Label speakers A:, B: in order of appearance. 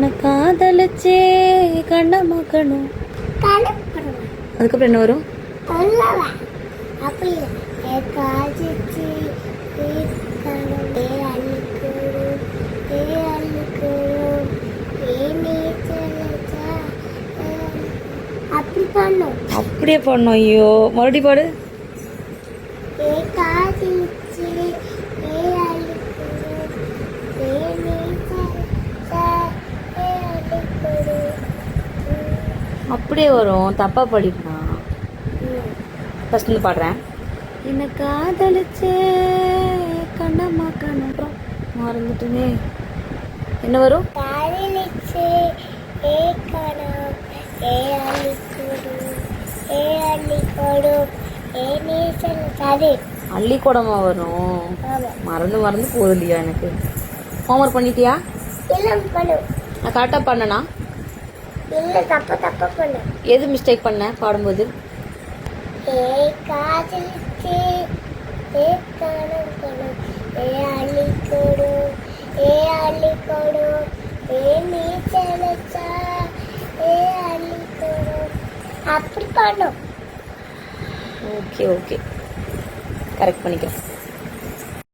A: என்ன காதலிச்சே கண்ண மக்கணும். அதுக்கப்புறம் என்ன வரும்? அப்படியே பண்ணோம். ஐயோ, மறுபடியும் பாடு. அப்படியே வரும். தப்பா படிக்கலாம். ஃபர்ஸ்ட் வந்து பாடுறேன். என்ன காதலிச்சே கண்ணம்மா கண்ணம் மறந்துட்டுனே. என்ன வரும்? அள்ளிக்கூடமா வரும். மறந்து மறந்து போகுது இல்லையா எனக்கு. ஹோம்ஒர்க் பண்ணிட்டியா? நான் கரெக்டாக பண்ணனா? எது மிஸ்டேக் பண்ண பாடும்போது?
B: அப்படி பண்ணும்.
A: ஓகே ஓகே, கரெக்ட் பண்ணிக்கிறேன்.